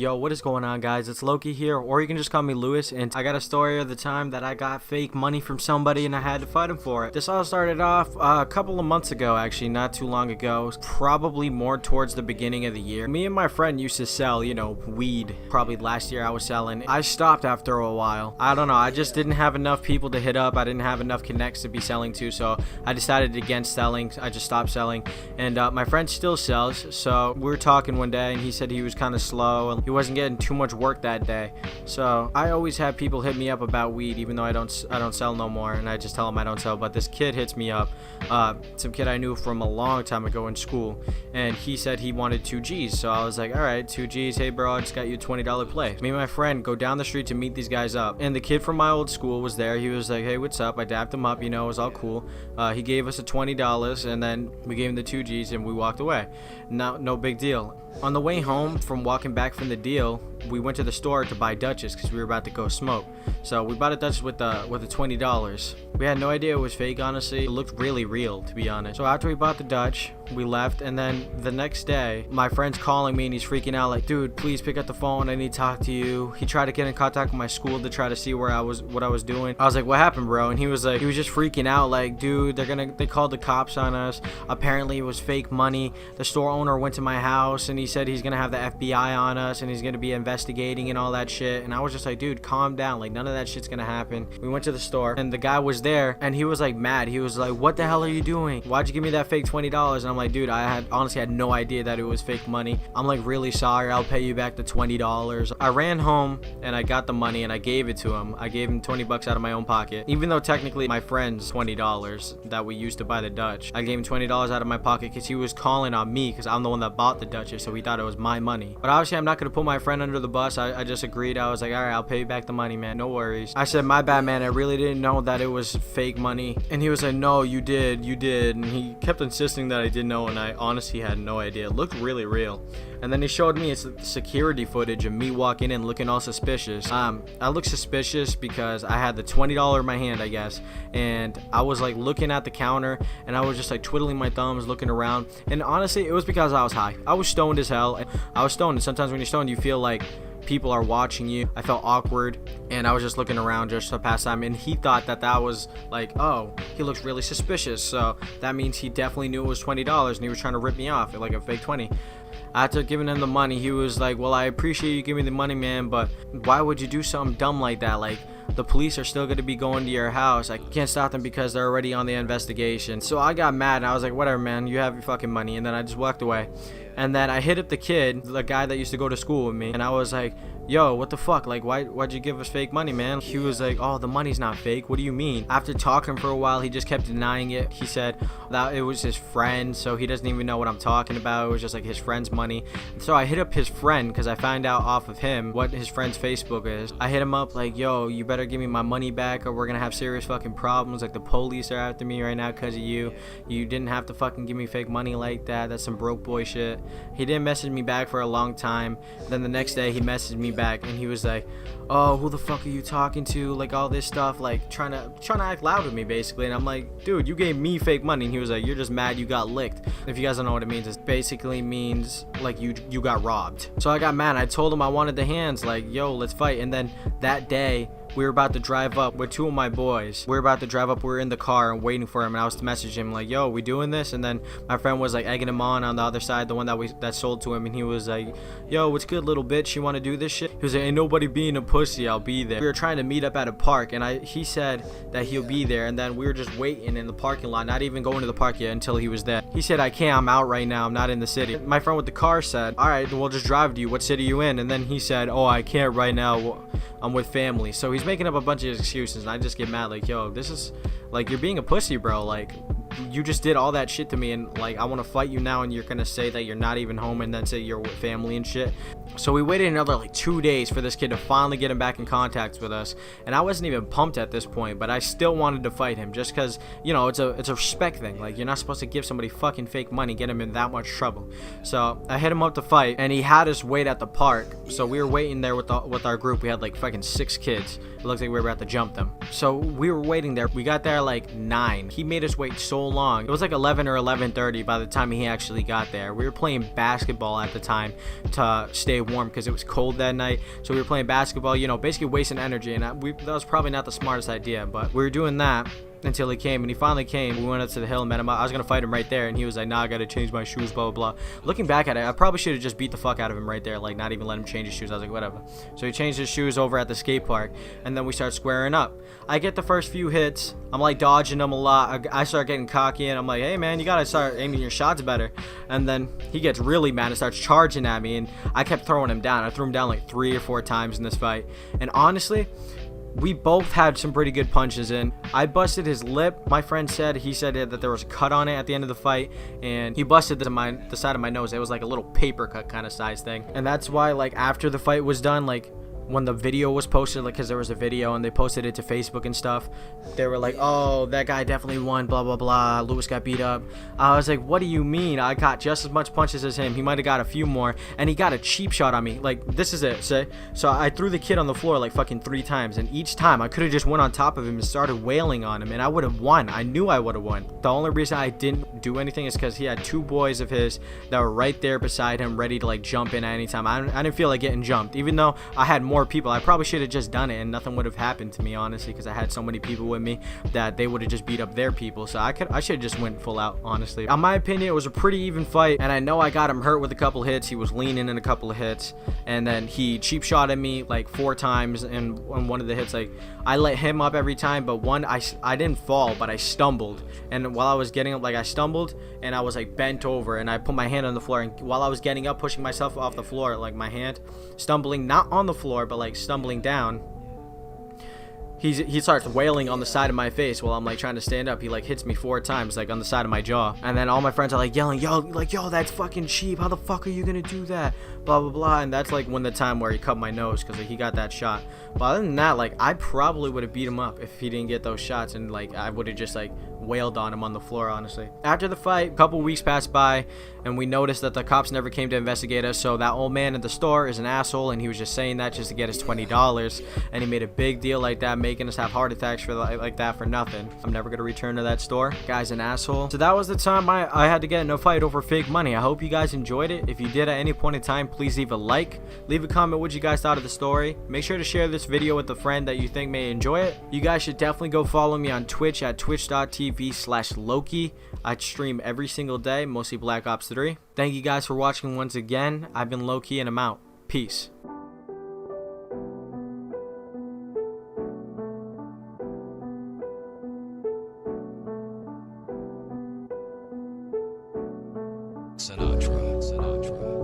Yo, what is going on, guys? It's Loki here, or you can just call me Lewis, and I got a story of the time that I got fake money from somebody and I had to fight him for it. This all started off a couple of months ago, actually, not too long ago, probably more towards the beginning of the year. Me and my friend used to sell, weed. Probably last year I was selling. I stopped after a while. I don't know, I just didn't have enough people to hit up. I didn't have enough connects to be selling to, so I decided against selling. I just stopped selling, and my friend still sells, so we were talking one day, and he said he was kind of slow and he wasn't getting too much work that day. So I always have people hit me up about weed, even though I don't sell no more, and I just tell them I don't sell. But this kid hits me up, some kid I knew from a long time ago in school, and he said he wanted 2 G's. So I was like, all right, 2 G's. Hey bro, I just got you a $20 play. Me and my friend go down the street to meet these guys up, and the kid from my old school was there. He was like, hey, what's up? I dapped him up, it was all cool. He gave us a $20, and then we gave him the 2 G's and we walked away. No big deal. On the way home from walking back from the deal, we went to the store to buy Dutchess because we were about to go smoke. So we bought a Dutchess with the $20. We had no idea it was fake, honestly. It looked really real, to be honest. So after we bought the Dutch, we left, and then the next day, my friend's calling me and he's freaking out like, dude, please pick up the phone. I need to talk to you. He tried to get in contact with my school to try to see what I was doing. I was like, what happened, bro? And he was just freaking out like, dude, they called the cops on us. Apparently it was fake money. The store owner went to my house and he said he's gonna have the FBI on us and he's gonna be investigating and all that shit. And I was just like, dude, calm down. Like, none of that shit's gonna happen. We went to the store and the guy was there and he was like mad. He was like, what the hell are you doing? Why'd you give me that fake $20? And I'm like, dude, I honestly had no idea that it was fake money. I'm like, really sorry. I'll pay you back the $20. I ran home and I got the money and I gave it to him. I gave him 20 bucks out of my own pocket, even though technically my friend's $20 that we used to buy the Dutch. I gave him $20 out of my pocket because he was calling on me because I'm the one that bought the Dutchess, so he thought it was my money. But obviously I'm not gonna put my friend under the bus. I just agreed. I was like, all right, I'll pay you back the money, man, no worries. I said, my bad, man, I really didn't know that it was fake money. And he was like, no, you did. And he kept insisting that I didn't know, and I honestly had no idea. It looked really real. And then he showed me his security footage of me walking in looking all suspicious. I looked suspicious because I had the $20 in my hand, I guess, and I was like looking at the counter and I was just like twiddling my thumbs, looking around. And honestly, it was because I was high. I was stoned as hell. I was stoned, and sometimes when you're stoned you feel like people are watching you. I felt awkward and I was just looking around just to pass time, and he thought that was like, oh, he looks really suspicious, so that means he definitely knew it was $20 and he was trying to rip me off like a fake 20. After giving him the money, he was like, well, I appreciate you giving me the money, man, but why would you do something dumb like that? Like, the police are still going to be going to your house. I can't stop them because they're already on the investigation. So I got mad and I was like, whatever, man, you have your fucking money. And then I just walked away. And then I hit up the kid, the guy that used to go to school with me, and I was like, yo, what the fuck? Like, why'd you give us fake money, man? He was like, oh, the money's not fake. What do you mean? After talking for a while, he just kept denying it. He said that it was his friend, so he doesn't even know what I'm talking about. It was just like his friend's money. So I hit up his friend because I found out off of him what his friend's Facebook is. I hit him up like, yo, you better give me my money back or we're gonna have serious fucking problems. Like, the police are after me right now because of you. You didn't have to fucking give me fake money like that. That's some broke boy shit. He didn't message me back for a long time. Then the next day he messaged me back and he was like, oh, who the fuck are you talking to? Like, all this stuff, like trying to act loud with me basically. And I'm like, dude, you gave me fake money. And he was like, you're just mad you got licked. If you guys don't know what it means, it basically means like you got robbed. So I got mad. I told him I wanted the hands, like, yo, let's fight. And then that day we were about to drive up with 2 of my boys. We were in the car and waiting for him, and I was to message him like, yo, we doing this? And then my friend was like egging him on the other side, the one that sold to him, and he was like, yo, what's good, little bitch? You want to do this shit? He was like, ain't nobody being a pussy, I'll be there. We were trying to meet up at a park, and he said that he'll be there, and then we were just waiting in the parking lot, not even going to the park yet until he was there. He said, I can't, I'm out right now, I'm not in the city. My friend with the car said, all right, we'll just drive to you. What city you in? And then he said, oh, I can't right now, I'm with family. So he's making up a bunch of excuses, and I just get mad like, yo, this is like, you're being a pussy, bro. Like, you just did all that shit to me, and like, I want to fight you now, and you're gonna say that you're not even home and then say you're with family and shit. So we waited another like 2 days for this kid to finally get him back in contact with us, and I wasn't even pumped at this point, but I still wanted to fight him just because, it's a respect thing. Like, you're not supposed to give somebody fucking fake money, get him in that much trouble. So I hit him up to fight, and he had us wait at the park. So we were waiting there with our group. We had like fucking 6 kids. It looked like we were about to jump them. So we were waiting there. We got there like 9. He made us wait so so long. It was like 11 or 11:30 by the time he actually got there. We were playing basketball at the time to stay warm because it was cold that night. So we were playing basketball, you know, basically wasting energy. And that was probably not the smartest idea, but we were doing that until he came. And he finally came. We went up to the hill and met him. I was gonna fight him right there, and he was like, nah, I gotta change my shoes, blah blah blah. Looking back at it, I probably should have just beat the fuck out of him right there, like not even let him change his shoes. I was like, whatever. So he changed his shoes over at the skate park, and then we start squaring up. I get the first few hits. I'm like dodging them a lot. I start getting cocky, and I'm like, hey man, you gotta start aiming your shots better. And then he gets really mad and starts charging at me, and I kept throwing him down. I threw him down like 3 or 4 times in this fight. And honestly, we both had some pretty good punches in. I busted his lip. My friend said that there was a cut on it at the end of the fight, and he busted the side of my nose. It was like a little paper cut kind of size thing. And that's why, like, after the fight was done, like, when the video was posted, like, because there was a video and they posted it to Facebook and stuff, they were like, oh, that guy definitely won, blah blah blah, Lewis got beat up. I was like, what do you mean? I got just as much punches as him. He might have got a few more, and he got a cheap shot on me. Like, this is it. So I threw the kid on the floor like fucking 3 times, and each time I could have just went on top of him and started wailing on him, and I would have won. I knew I would have won. The only reason I didn't do anything is because he had 2 boys of his that were right there beside him, ready to like jump in at any time. I didn't feel like getting jumped, even though I had more people. I probably should have just done it and nothing would have happened to me, honestly, because I had so many people with me that they would have just beat up their people. So I should have just went full out, honestly. In my opinion, it was a pretty even fight, and I know I got him hurt with a couple hits. He was leaning in a couple of hits, and then he cheap shot at me like 4 times, and on one of the hits, like, I let him up every time, but one, I didn't fall, but I stumbled. And while I was getting up, like, I stumbled and I was like bent over, and I put my hand on the floor, and while I was getting up, pushing myself off the floor, like my hand stumbling, not on the floor, but like stumbling down, he starts wailing on the side of my face while I'm like trying to stand up. He like hits me 4 times, like on the side of my jaw, and then all my friends are like yelling, yo, that's fucking cheap, how the fuck are you gonna do that, blah blah blah. And that's like when the time where he cut my nose because he got that shot. But other than that, like, I probably would have beat him up if he didn't get those shots, and like I would have just like wailed on him on the floor, honestly. After the fight, a couple weeks passed by, and we noticed that the cops never came to investigate us. So that old man at the store is an asshole, and he was just saying that just to get his $20, and he made a big deal like that, making us have heart attacks for like that for nothing. I'm never gonna return to that store. Guy's an asshole. So that was the time I had to get in a fight over fake money. I hope you guys enjoyed it. If you did at any point in time, please leave a like, leave a comment what you guys thought of the story. Make sure to share this video with a friend that you think may enjoy it. You guys should definitely go follow me on Twitch at twitch.tv/Loki. I stream every single day, mostly Black Ops 3. Thank you guys for watching once again. I've been Loki, and I'm out. Peace. Sinatra.